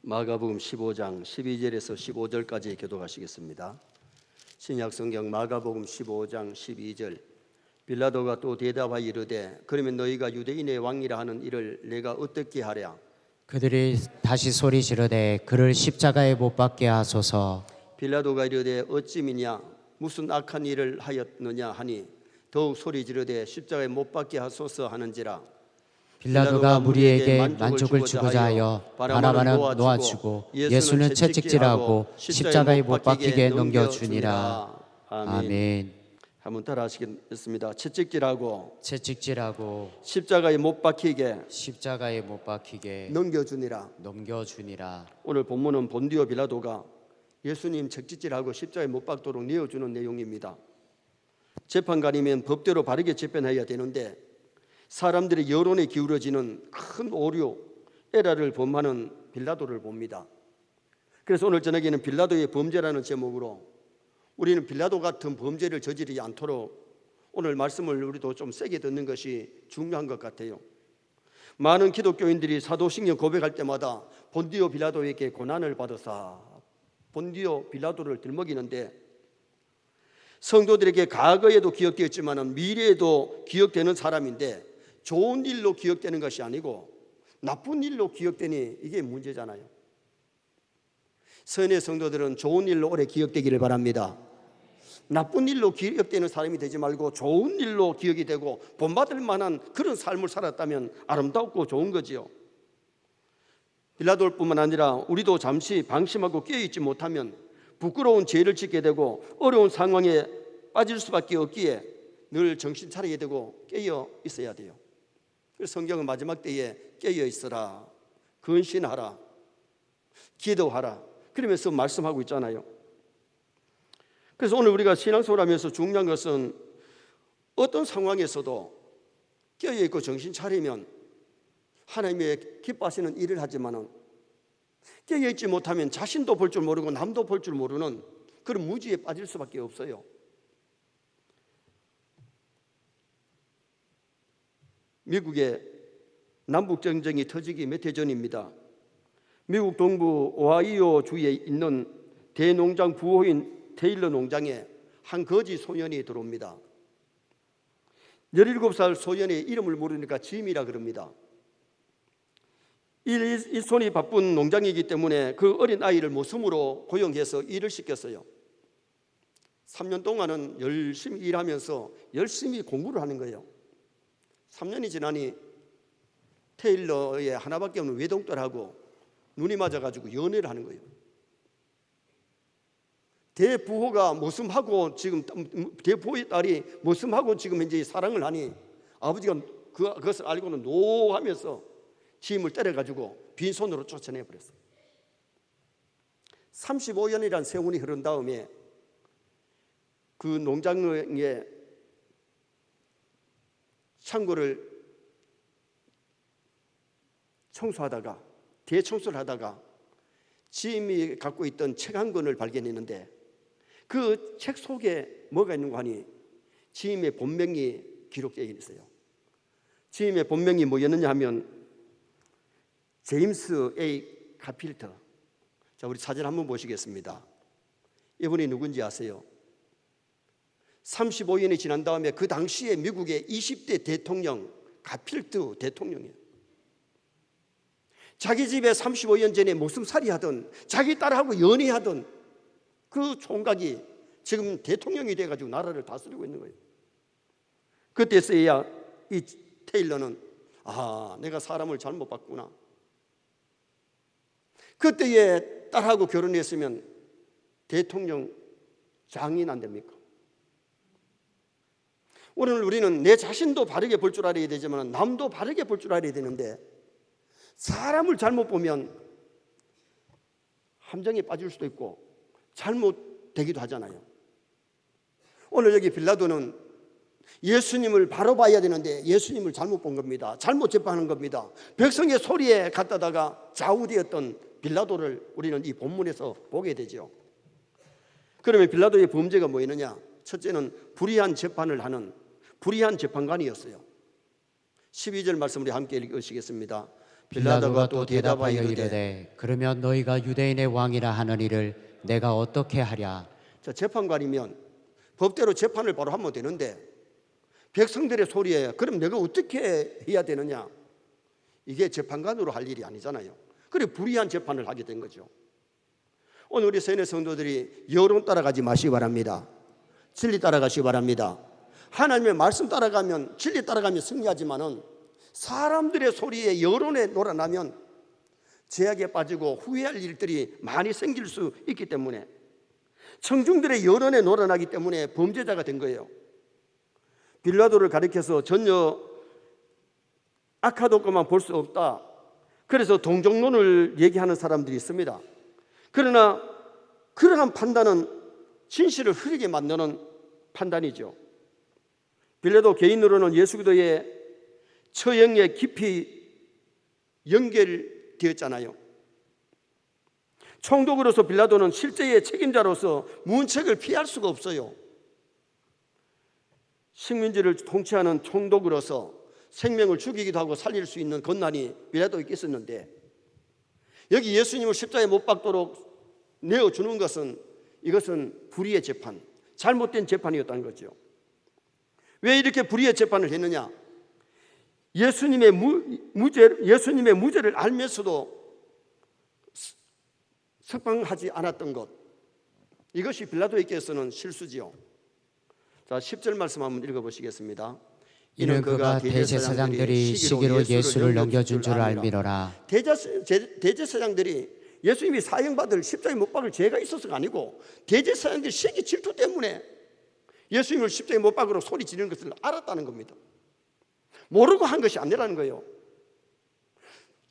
마가복음 15장 12절에서 15절까지 교독하시겠습니다. 신약성경 마가복음 15장 12절. 빌라도가 또 대답하여 이르되 그러면 너희가 유대인의 왕이라 하는 이를 내가 어떻게 하랴? 그들이 다시 소리 지르되 그를 십자가에 못 박게 하소서. 빌라도가 이르되 어찌미냐 무슨 악한 일을 하였느냐 하니 더욱 소리 지르되 십자가에 못 박게 하소서 하는지라. 빌라도가 무리에게 만족을 주고자 하여 바라바는 놓아주고 예수는 채찍질하고 십자가에 못 박히게 넘겨주니라. 아멘. 한번 따라 하시겠습니다. 채찍질하고 십자가에 못 박히게 넘겨주니라. 오늘 본문은 본디오 빌라도가 예수님 채찍질하고 십자가에 못 박도록 내어주는 내용입니다. 재판관이면 법대로 바르게 재판해야 되는데 사람들의 여론에 기울어지는 큰 오류, 에라를 범하는 빌라도를 봅니다. 그래서 오늘 저녁에는 빌라도의 범죄라는 제목으로 우리는 빌라도 같은 범죄를 저지르지 않도록 오늘 말씀을 우리도 좀 세게 듣는 것이 중요한 것 같아요. 많은 기독교인들이 사도신경 고백할 때마다 본디오 빌라도에게 고난을 받아서 본디오 빌라도를 들먹이는데, 성도들에게 과거에도 기억되었지만 미래에도 기억되는 사람인데 좋은 일로 기억되는 것이 아니고 나쁜 일로 기억되니 이게 문제잖아요. 선의 성도들은 좋은 일로 오래 기억되기를 바랍니다. 나쁜 일로 기억되는 사람이 되지 말고 좋은 일로 기억이 되고 본받을 만한 그런 삶을 살았다면 아름답고 좋은 거지요. 빌라도뿐만 아니라 우리도 잠시 방심하고 깨어있지 못하면 부끄러운 죄를 짓게 되고 어려운 상황에 빠질 수밖에 없기에 늘 정신 차리게 되고 깨어 있어야 돼요. 그래서 성경은 마지막 때에 깨어 있어라, 근신하라, 기도하라 그러면서 말씀하고 있잖아요. 그래서 오늘 우리가 신앙생활 하면서 중요한 것은 어떤 상황에서도 깨어있고 정신 차리면 하나님의 기뻐하시는 일을 하지만은 깨어있지 못하면 자신도 볼 줄 모르고 남도 볼 줄 모르는 그런 무지에 빠질 수밖에 없어요. 미국의 남북전쟁이 터지기 몇 해 전입니다. 미국 동부 오하이오 주에 있는 대농장 부호인 테일러 농장에 한 거지 소년이 들어옵니다. 17살 소년의 이름을 모르니까 짐이라 그럽니다. 이 손이 바쁜 농장이기 때문에 그 어린 아이를 모섬으로 고용해서 일을 시켰어요. 3년 동안은 열심히 일하면서 열심히 공부를 하는 거예요. 3년이 지나니 테일러의 하나밖에 없는 외동딸하고 눈이 맞아가지고 연애를 하는 거예요. 대부호가 모섬하고 지금 대부호의 딸이 모섬하고 지금 현재 사랑을 하니 아버지가 그것을 알고는 노하면서 짐을 때려가지고 빈손으로 쫓아내버렸어요. 35년이란 세월이 흐른 다음에 그 농장의 창고를 청소하다가 대청소를 하다가 짐이 갖고 있던 책 한 권을 발견했는데 그 책 속에 뭐가 있는가 하니 짐의 본명이 기록되어 있어요. 짐의 본명이 뭐였느냐 하면 제임스 A. 카필터. 자, 우리 사진 한번 보시겠습니다. 이분이 누군지 아세요? 35년이 지난 다음에 그 당시에 미국의 20대 대통령 가필트 대통령이에요. 자기 집에 35년 전에 목숨살이 하던 자기 딸하고 연애하던 그 총각이 지금 대통령이 돼가지고 나라를 다스리고 있는 거예요. 그때서야 이 테일러는 내가 사람을 잘못 봤구나. 그때에 딸하고 결혼했으면 대통령 장인 안 됩니까? 오늘 우리는 내 자신도 바르게 볼 줄 알아야 되지만 남도 바르게 볼 줄 알아야 되는데 사람을 잘못 보면 함정에 빠질 수도 있고 잘못되기도 하잖아요. 오늘 여기 빌라도는 예수님을 바로 봐야 되는데 예수님을 잘못 본 겁니다. 잘못 재판하는 겁니다. 백성의 소리에 갖다다가 좌우되었던 빌라도를 우리는 이 본문에서 보게 되죠. 그러면 빌라도의 범죄가 뭐였느냐? 첫째는 불의한 재판을 하는 불의한 재판관이었어요. 12절 말씀 우리 함께 읽으시겠습니다. 빌라도가 또 대답하여 이르되 그러면 너희가 유대인의 왕이라 하는 이를 내가 어떻게 하랴. 자, 재판관이면 법대로 재판을 바로 하면 되는데 백성들의 소리에 그럼 내가 어떻게 해야 되느냐, 이게 재판관으로 할 일이 아니잖아요. 그래 불의한 재판을 하게 된 거죠. 오늘 우리 세뇌 성도들이 여론 따라가지 마시기 바랍니다. 진리 따라가시기 바랍니다. 하나님의 말씀 따라가면, 진리 따라가면 승리하지만은 사람들의 소리에 여론에 놀아나면 제약에 빠지고 후회할 일들이 많이 생길 수 있기 때문에, 청중들의 여론에 놀아나기 때문에 범죄자가 된 거예요. 빌라도를 가리켜서 전혀 악하던 것만 볼 수 없다, 그래서 동정론을 얘기하는 사람들이 있습니다. 그러나 그러한 판단은 진실을 흐리게 만드는 판단이죠. 빌라도 개인으로는 예수 그리스도의 처형에 깊이 연결되었잖아요. 총독으로서 빌라도는 실제의 책임자로서 문책을 피할 수가 없어요. 식민지를 통치하는 총독으로서 생명을 죽이기도 하고 살릴 수 있는 권한이 빌라도에게 있었는데, 여기 예수님을 십자가에 못 박도록 내어주는 것은, 이것은 불의의 재판, 잘못된 재판이었다는 거죠. 왜 이렇게 불의의 재판을 했느냐? 예수님의 무죄를 알면서도 석방하지 않았던 것, 이것이 빌라도에게서는 실수지요. 자, 10절 말씀 한번 읽어보시겠습니다. 이는 그가 대제사장들이 시기로 예수를 넘겨준 줄 알미러라. 대제사장들이 예수님이 사형받을 십자가에 못 박을 죄가 있어서가 아니고, 대제사장들이 시기 질투 때문에 예수님을 십자가에 못 박으러 소리 지르는 것을 알았다는 겁니다. 모르고 한 것이 아니라는 거예요.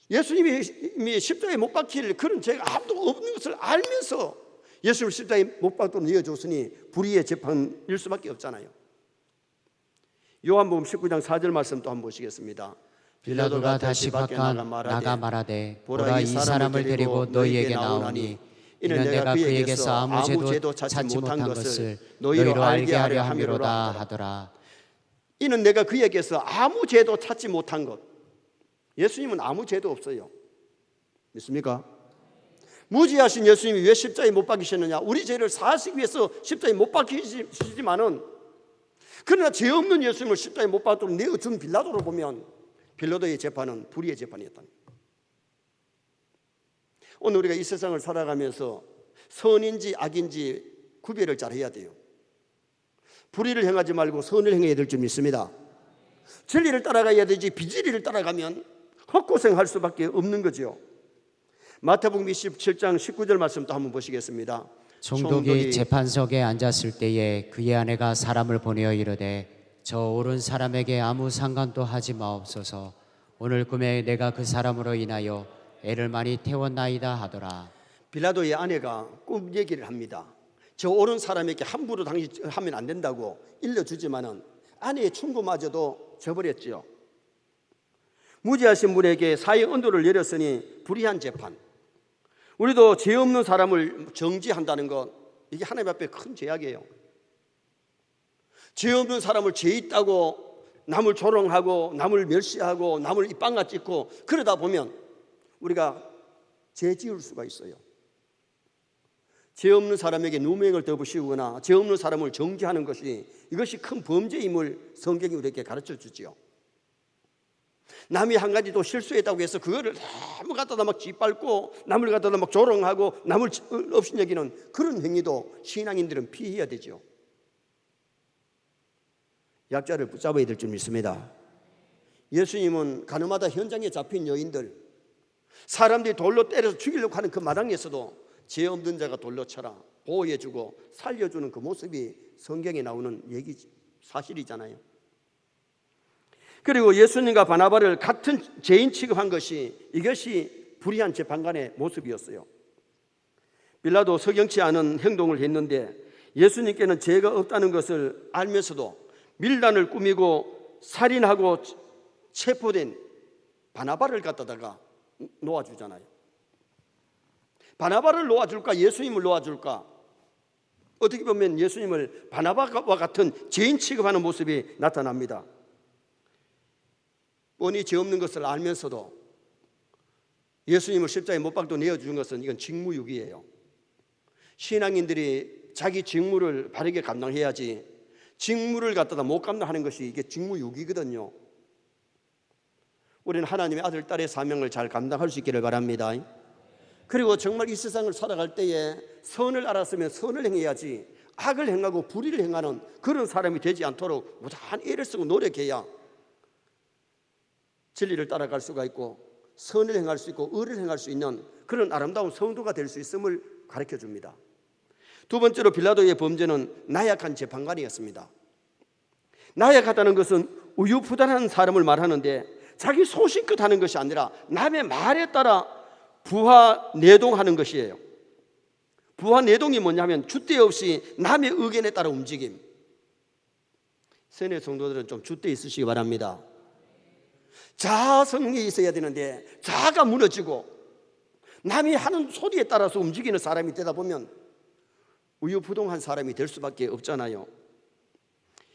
예수님이 십자가에 못 박힐 그런 죄가 아무도 없는 것을 알면서 예수를 십자가에 못 박도록 이어줬으니 불의의 재판일 수밖에 없잖아요. 요한복음 19장 4절 말씀 또 한번 보시겠습니다. 빌라도가 다시 밖에 나가 말하되 보라, 이 사람을 데리고 너희에게 나오니 이는 내가 그에게서 아무 죄도 찾지 못한 것을 너희로 알게 하려 함이로다 하더라. 이는 내가 그에게서 아무 죄도 찾지 못한 것. 예수님은 아무 죄도 없어요. 믿습니까? 무지하신 예수님이 왜 십자가에 못 박히셨느냐? 우리 죄를 사하시기 위해서 십자가에 못 박히시지만은, 그러나 죄 없는 예수님을 십자가에 못 박도록 내어준 빌라도를 보면 빌라도의 재판은 불의의 재판이었다. 오늘 우리가 이 세상을 살아가면서 선인지 악인지 구별을 잘 해야 돼요. 불의를 행하지 말고 선을 행해야 될 줄 믿습니다. 진리를 따라가야 되지 비진리를 따라가면 헛고생할 수밖에 없는 거죠. 마태복음 27장 19절 말씀 또 한번 보시겠습니다. 총독이 재판석에 앉았을 때에 그의 아내가 사람을 보내어 이르되 저 오른 사람에게 아무 상관도 하지 마옵소서. 오늘 꿈에 내가 그 사람으로 인하여 애를 많이 태웠나이다 하더라. 빌라도의 아내가 꿈 얘기를 합니다. 저 오른 사람에게 함부로 당신 하면 안 된다고 일러주지만은 아내의 충고마저도 저버렸지요. 무지하신 분에게 사형 언도를 내렸으니 불의한 재판. 우리도 죄 없는 사람을 정지한다는 것, 이게 하나님 앞에 큰 죄악이에요. 죄 없는 사람을 죄 있다고 남을 조롱하고 남을 멸시하고 남을 입방아 찍고 그러다 보면 우리가 죄 지을 수가 있어요. 죄 없는 사람에게 누명을 덮으시거나 죄 없는 사람을 정지하는 것이, 이것이 큰 범죄임을 성경이 우리에게 가르쳐 주지요. 남이 한 가지도 실수했다고 해서 그거를 남을 갖다가 막 짓밟고 남을 갖다가 막 조롱하고 남을 없인 여기는 그런 행위도 신앙인들은 피해야 되죠. 약자를 붙잡아야 될 줄 믿습니다. 예수님은 가늠하다 현장에 잡힌 여인들, 사람들이 돌로 때려서 죽이려고 하는 그 마당에서도 죄 없는 자가 돌로 쳐라 보호해주고 살려주는 그 모습이 성경에 나오는 얘기 사실이잖아요. 그리고 예수님과 바나바를 같은 죄인 취급한 것이, 이것이 불의한 재판관의 모습이었어요. 빌라도 석연치 않은 행동을 했는데 예수님께는 죄가 없다는 것을 알면서도 밀란을 꾸미고 살인하고 체포된 바나바를 갖다가 놓아주잖아요. 바나바를 놓아줄까 예수님을 놓아줄까? 어떻게 보면 예수님을 바나바와 같은 죄인 취급하는 모습이 나타납니다. 뻔히 죄 없는 것을 알면서도 예수님을 십자가에 못 박도 내어주는 것은 이건 직무유기예요. 신앙인들이 자기 직무를 바르게 감당해야지 직무를 갖다가 못 감당하는 것이 이게 직무유기거든요. 우리는 하나님의 아들, 딸의 사명을 잘 감당할 수 있기를 바랍니다. 그리고 정말 이 세상을 살아갈 때에 선을 알았으면 선을 행해야지 악을 행하고 불의를 행하는 그런 사람이 되지 않도록 무한 애를 쓰고 노력해야 진리를 따라갈 수가 있고 선을 행할 수 있고 의를 행할 수 있는 그런 아름다운 성도가 될 수 있음을 가르쳐 줍니다. 두 번째로 빌라도의 범죄는 나약한 재판관이었습니다. 나약하다는 것은 우유부단한 사람을 말하는데 자기 소신껏 하는 것이 아니라 남의 말에 따라 부하내동하는 것이에요. 부하내동이 뭐냐면 줏대 없이 남의 의견에 따라 움직임. 선의 성도들은 좀 줏대 있으시기 바랍니다. 자아성이 있어야 되는데 자아가 무너지고 남이 하는 소리에 따라서 움직이는 사람이 되다 보면 우유부동한 사람이 될 수밖에 없잖아요.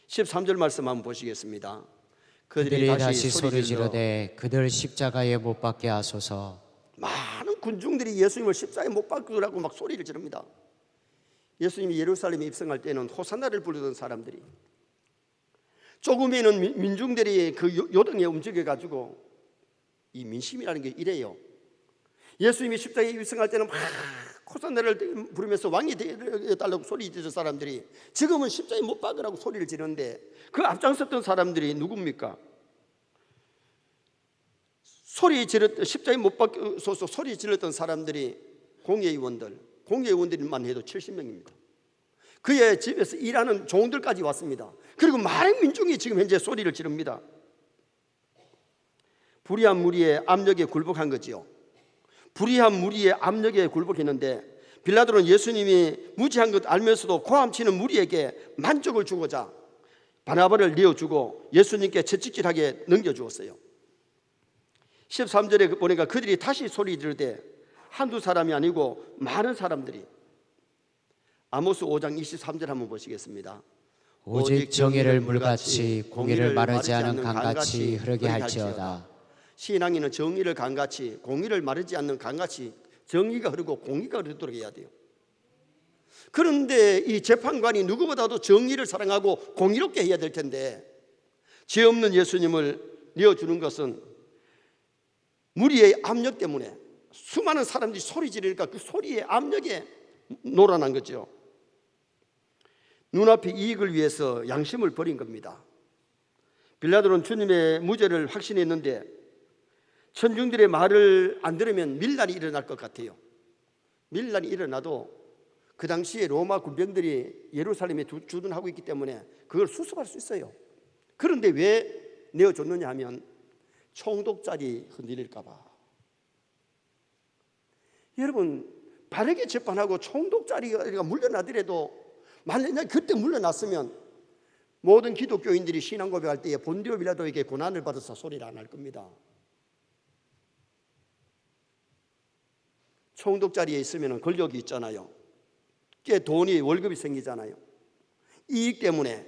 13절 말씀 한번 보시겠습니다. 그들이 다시 소리 지르되 그들 십자가에 못 박게 하소서. 많은 군중들이 예수님을 십자가에 못 박으라고 막 소리를 지릅니다. 예수님이 예루살렘에 입성할 때는 호산나를 부르던 사람들이 조금에는 민중들이 그 요동에 움직여가지고 이 민심이라는 게 이래요. 예수님이 십자가에 입성할 때는 막 호산나를 부르면서 왕이 되어달라고 소리 지르는 사람들이 지금은 십자가에 못 박으라고 소리를 지르는데 그 앞장섰던 사람들이 누굽니까? 십자가에 못 박소서 소리 질렀던 사람들이 공회의원들만 해도 70명입니다. 그의 집에서 일하는 종들까지 왔습니다. 그리고 많은 민중이 지금 현재 소리를 지릅니다. 불의한 무리의 압력에 굴복한 거지요. 불의한 무리의 압력에 굴복했는데 빌라도는 예수님이 무지한 것 알면서도 고함치는 무리에게 만족을 주고자 바나바를 내어주고 예수님께 채찍질하게 넘겨주었어요. 13절에 보니까 그들이 다시 소리 지르되 한두 사람이 아니고 많은 사람들이. 아모스 5장 23절 한번 보시겠습니다. 오직 정의를 물같이 공의를 마르지 않은 강같이 흐르게 할지어다. 신앙인은 정의를 강같이 공의를 마르지 않는 강같이 정의가 흐르고 공의가 흐르도록 해야 돼요. 그런데 이 재판관이 누구보다도 정의를 사랑하고 공의롭게 해야 될 텐데 죄 없는 예수님을 내어주는 것은 무리의 압력 때문에 수많은 사람들이 소리 지르니까 그 소리의 압력에 놀아난 거죠. 눈앞의 이익을 위해서 양심을 버린 겁니다. 빌라도는 주님의 무죄를 확신했는데 천중들의 말을 안 들으면 밀란이 일어날 것 같아요. 밀란이 일어나도 그 당시에 로마 군병들이 예루살렘에 주둔하고 있기 때문에 그걸 수습할 수 있어요. 그런데 왜 내어줬느냐 하면 총독자리 흔들릴까 봐. 여러분 바르게 재판하고 총독자리가 물러나더라도 만약 그때 물러났으면 모든 기독교인들이 신앙 고백할 때에 본디오 빌라도에게 고난을 받아서 소리를 안 할 겁니다. 총독자리에 있으면 권력이 있잖아요. 꽤 돈이 월급이 생기잖아요. 이익 때문에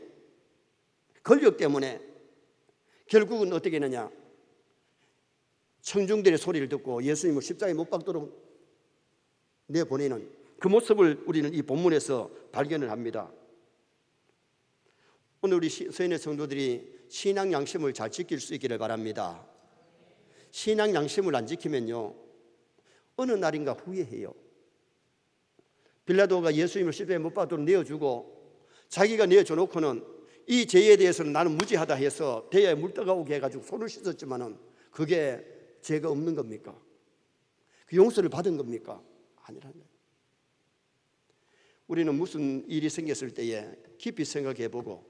권력 때문에 결국은 어떻게 했느냐, 청중들의 소리를 듣고 예수님을 십자가에 못 박도록 내보내는 그 모습을 우리는 이 본문에서 발견을 합니다. 오늘 우리 서인의 성도들이 신앙 양심을 잘 지킬 수 있기를 바랍니다. 신앙 양심을 안 지키면요 어느 날인가 후회해요. 빌라도가 예수님을 십자가에 못 박도록 내어주고 자기가 내어줘 놓고는 이 죄에 대해서는 나는 무죄하다 해서 대야에 물 떠가오게 해가지고 손을 씻었지만은 그게 죄가 없는 겁니까? 그 용서를 받은 겁니까? 아니라는 거예요. 우리는 무슨 일이 생겼을 때에 깊이 생각해보고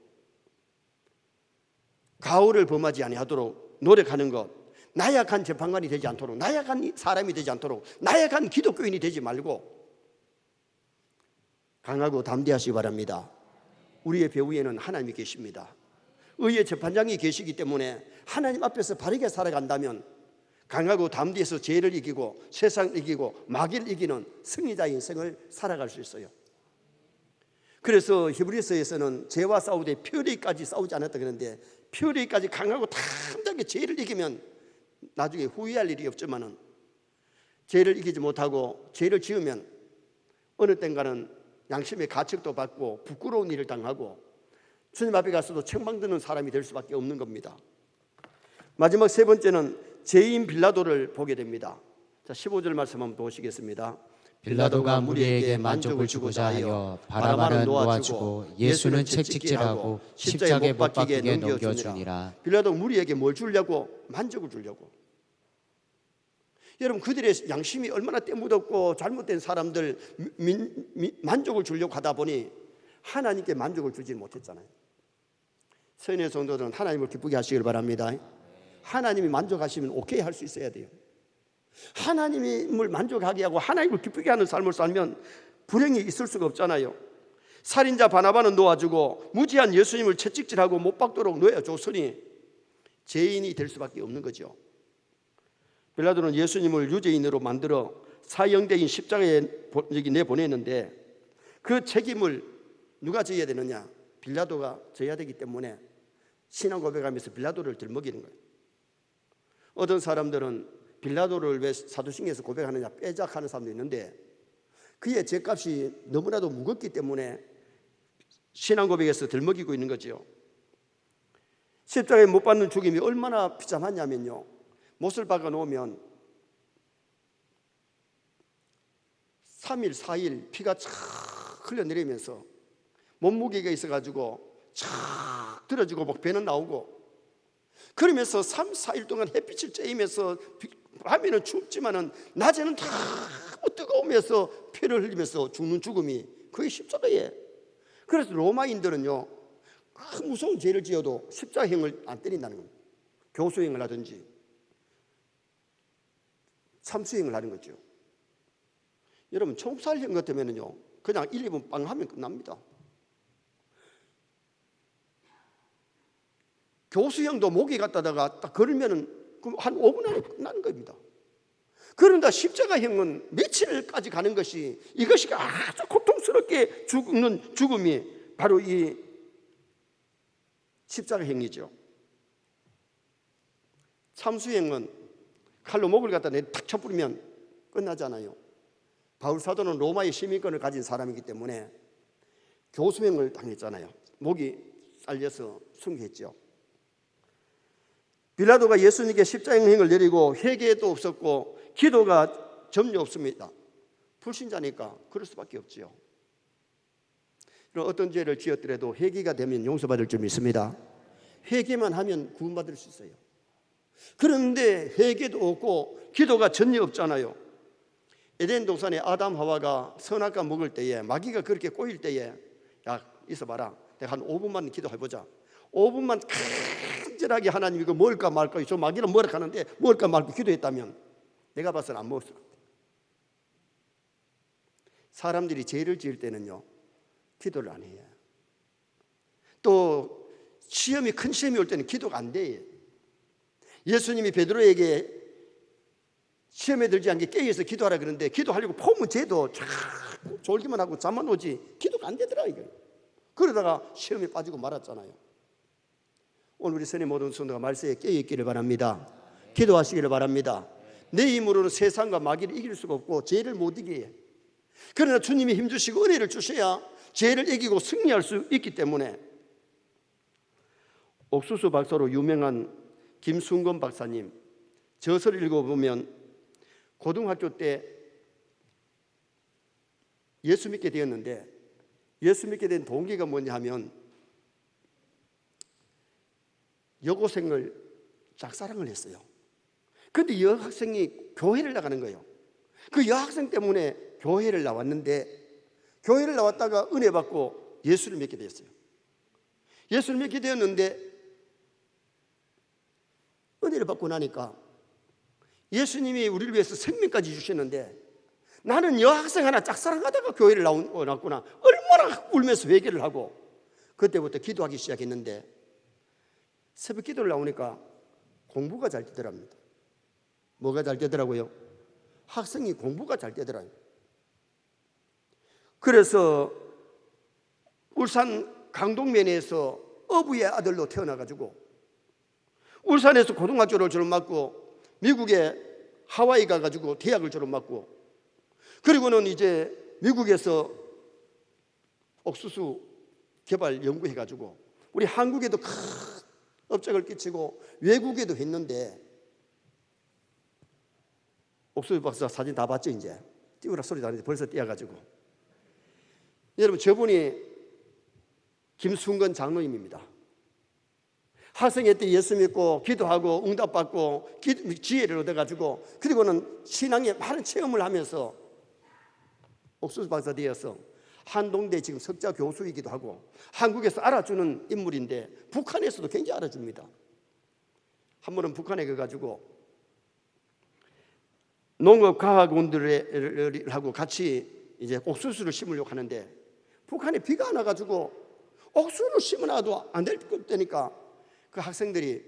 가오를 범하지 아니하도록 노력하는 것, 나약한 재판관이 되지 않도록, 나약한 사람이 되지 않도록, 나약한 기독교인이 되지 말고 강하고 담대하시기 바랍니다. 우리의 배후에는 하나님이 계십니다. 의의 재판장이 계시기 때문에 하나님 앞에서 바르게 살아간다면 강하고 담대해서 죄를 이기고 세상을 이기고 마귀를 이기는 승리자의 인생을 살아갈 수 있어요. 그래서 히브리서에서는 죄와 싸우되 표리까지 싸우지 않았다 그러는데, 표리까지 강하고 담대하게 죄를 이기면 나중에 후회할 일이 없지만은 죄를 이기지 못하고 죄를 지으면 어느 땐가는 양심의 가책도 받고 부끄러운 일을 당하고 주님 앞에 가서도 책망드는 사람이 될 수밖에 없는 겁니다. 마지막 세 번째는 죄인 빌라도를 보게 됩니다. 자, 15절 말씀 한번 보시겠습니다. 빌라도가 무리에게 만족을 주고자 하여 바라바는 놓아주고 예수는 채찍질하고 십자가에 못 박히게 넘겨주니라. 빌라도 무리에게 뭘 주려고? 만족을 주려고. 여러분, 그들의 양심이 얼마나 때묻었고 잘못된 사람들 만족을 주려고 하다 보니 하나님께 만족을 주지 못했잖아요. 선의 성도들은 하나님을 기쁘게 하시길 바랍니다. 하나님이 만족하시면 오케이 할 수 있어야 돼요. 하나님을 만족하게 하고 하나님을 기쁘게 하는 삶을 살면 불행이 있을 수가 없잖아요. 살인자 바나바는 놓아주고 무지한 예수님을 채찍질하고 못 박도록 놓아줬으니 죄인이 될 수밖에 없는 거죠. 빌라도는 예수님을 유죄인으로 만들어 사형대인 십자가에 내보냈는데 그 책임을 누가 져야 되느냐? 빌라도가 져야 되기 때문에 신앙 고백하면서 빌라도를 들먹이는 거예요. 어떤 사람들은 빌라도를 왜 사도신경에서 고백하느냐 빼작하는 사람도 있는데 그의 죄값이 너무나도 무겁기 때문에 신앙 고백에서 들먹이고 있는 거죠. 십자가에 못 박는 죽임이 얼마나 비참하냐면요, 못을 박아 놓으면 3일 4일 피가 쫙 흘러내리면서 몸무게가 있어가지고 쫙 들어지고 막 배는 나오고 그러면서 3, 4일 동안 햇빛을 쬐이면서 밤에는 춥지만은 낮에는 다 뜨거우면서 피를 흘리면서 죽는 죽음이 그게 십자가예요. 그래서 로마인들은요 큰 무서운 죄를 지어도 십자가형을 안 때린다는 겁니다. 교수형을 하든지 참수형을 하는 거죠. 여러분 총살형 같으면요 그냥 1, 2분 빵 하면 끝납니다. 교수형도 목에 갖다가 딱 걸으면은 한 5분 안에 끝나는 겁니다. 그런데 십자가형은 며칠까지 가는 것이 이것이 아주 고통스럽게 죽는 죽음이 바로 이 십자가형이죠. 참수형은 칼로 목을 갖다 탁 쳐부리면 끝나잖아요. 바울 사도는 로마의 시민권을 가진 사람이기 때문에 교수형을 당했잖아요. 목이 잘려서 순교했죠. 빌라도가 예수님께 십자가형을 내리고 회개도 없었고 기도가 전혀 없습니다. 불신자니까 그럴 수밖에 없지요. 어떤 죄를 지었더라도 회개가 되면 용서받을 줄 믿습니다. 회개만 하면 구원받을 수 있어요. 그런데 회개도 없고 기도가 전혀 없잖아요. 에덴 동산에 아담 하와가 선악과 먹을 때에 마귀가 그렇게 꼬일 때에 야 있어봐라, 내가 한 5분만 기도해보자. 5분만 간절하게 하나님 이거 먹을까 말까, 저 마귀는 뭐라 하는데 먹을까 말까 기도했다면 내가 봐서는 안 먹었을 것 같아요. 사람들이 죄를 지을 때는요 기도를 안 해요. 또 시험이 큰 시험이 올 때는 기도가 안 돼요. 예수님이 베드로에게 시험에 들지 않게 깨어서 기도하라 그러는데 기도하려고 포문 재도 쫙 졸기만 하고 잠만 오지 기도가 안 되더라 이거. 그러다가 시험에 빠지고 말았잖아요. 오늘 우리 선의 모든 성도가 말씀에 깨어있기를 바랍니다. 기도하시기를 바랍니다. 내 힘으로는 세상과 마귀를 이길 수가 없고 죄를 못 이겨요. 그러나 주님이 힘주시고 은혜를 주셔야 죄를 이기고 승리할 수 있기 때문에 옥수수 박사로 유명한 김순건 박사님 저서를 읽어보면 고등학교 때 예수 믿게 되었는데 예수 믿게 된 동기가 뭐냐 하면 여고생을 짝사랑을 했어요. 그런데 여학생이 교회를 나가는 거예요. 그 여학생 때문에 교회를 나왔는데 교회를 나왔다가 은혜 받고 예수를 믿게 되었어요. 예수를 믿게 되었는데 은혜를 받고 나니까 예수님이 우리를 위해서 생명까지 주셨는데 나는 여학생 하나 짝사랑하다가 교회를 나왔구나. 얼마나 울면서 회개를 하고 그때부터 기도하기 시작했는데 새벽 기도를 나오니까 공부가 잘 되더랍니다. 뭐가 잘 되더라고요? 학생이 공부가 잘 되더라고요. 그래서 울산 강동면에서 어부의 아들로 태어나가지고 울산에서 고등학교를 졸업하고 미국에 하와이 가가지고 대학을 졸업받고, 그리고는 이제 미국에서 옥수수 개발 연구해가지고 우리 한국에도 큰 업적을 끼치고 외국에도 했는데, 옥수수 박사 사진 다 봤죠? 이제 띄우라 소리도 안 했는데 벌써 띄어가지고. 여러분, 저분이 김순건 장로님입니다. 학생회 때 예수 믿고 기도하고 응답받고 지혜를 얻어가지고, 그리고는 신앙에 많은 체험을 하면서 옥수수 박사 되어서 한동대 지금 석자 교수이기도 하고 한국에서 알아주는 인물인데, 북한에서도 굉장히 알아줍니다. 한 번은 북한에 가가지고 농업과학원들하고 같이 이제 옥수수를 심으려고 하는데, 북한에 비가 안 와가지고 옥수수를 심어놔도 안 될 때니까 그 학생들이,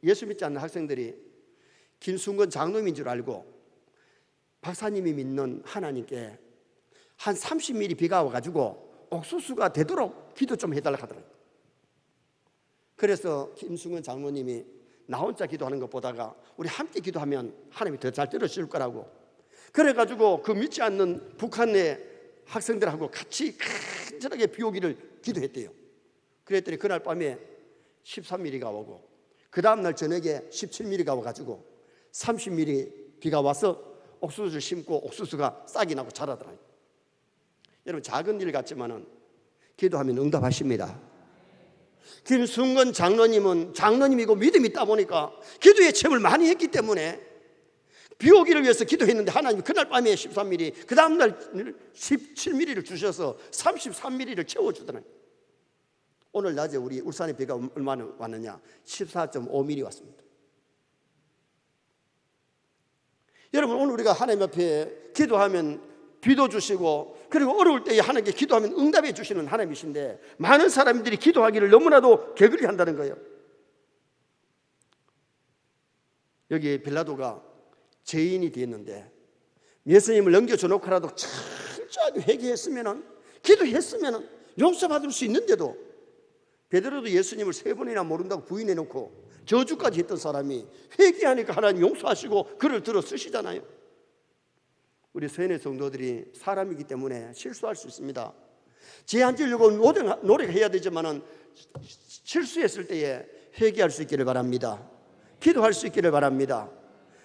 예수 믿지 않는 학생들이 김순건 장로님인 줄 알고 박사님이 믿는 하나님께 한 30mm 비가 와가지고 옥수수가 되도록 기도 좀 해달라고 하더라고요. 그래서 김순건 장로님이 나 혼자 기도하는 것 보다가 우리 함께 기도하면 하나님이 더 잘 들어줄 거라고, 그래가지고 그 믿지 않는 북한의 학생들하고 같이 간절하게 비 오기를 기도했대요. 그랬더니 그날 밤에 13mm가 오고, 그 다음날 저녁에 17mm가 와가지고 30mm 비가 와서 옥수수를 심고 옥수수가 싹이 나고 자라더라고요. 여러분, 작은 일 같지만은 기도하면 응답하십니다. 김순건 장로님은 장로님이고 믿음이 있다 보니까 기도의 체험을 많이 했기 때문에 비 오기를 위해서 기도했는데, 하나님이 그날 밤에 13mm, 그 다음날 17mm를 주셔서 33mm를 채워주더라고요. 오늘 낮에 우리 울산에 비가 얼마나 왔느냐? 14.5mm 왔습니다. 여러분, 오늘 우리가 하나님 앞에 기도하면 비도 주시고, 그리고 어려울 때에 하나님께 기도하면 응답해 주시는 하나님이신데, 많은 사람들이 기도하기를 너무나도 게을리 한다는 거예요. 여기 빌라도가 죄인이 되었는데 예수님을 넘겨줘 놓고라도 철저하게 회개했으면, 기도했으면 용서받을 수 있는데도, 베드로도 예수님을 3번이나 모른다고 부인해 놓고 저주까지 했던 사람이 회개하니까 하나님 용서하시고 글을 들어 쓰시잖아요. 우리 서연의 성도들이 사람이기 때문에 실수할 수 있습니다. 죄 안 지으려고 노력해야 되지만은 실수했을 때에 회개할 수 있기를 바랍니다. 기도할 수 있기를 바랍니다.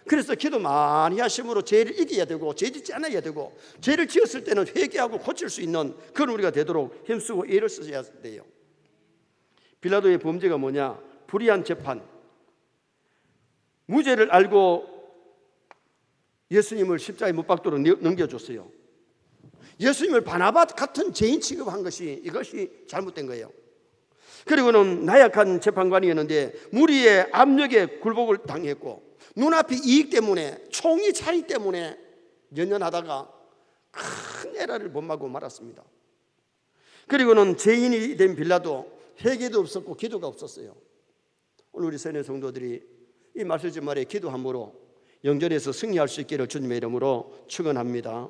그래서 기도 많이 하심으로 죄를 이겨야 되고, 죄 짓지 않아야 되고, 죄를 지었을 때는 회개하고 고칠 수 있는 그런 우리가 되도록 힘쓰고 애를 써야 돼요. 빌라도의 범죄가 뭐냐? 불의한 재판. 무죄를 알고 예수님을 십자가에 못 박도록 넘겨줬어요. 예수님을 바나바 같은 죄인 취급한 것이, 이것이 잘못된 거예요. 그리고는 나약한 재판관이었는데 무리의 압력에 굴복을 당했고, 눈앞이 이익 때문에, 총이 차이 때문에 연연하다가 큰 에러를 범하고 말았습니다. 그리고는 죄인이 된 빌라도 회개도 없었고 기도가 없었어요. 오늘 우리 세네 성도들이 이 말씀 주말에 기도함으로 영전에서 승리할 수 있기를 주님의 이름으로 축원합니다.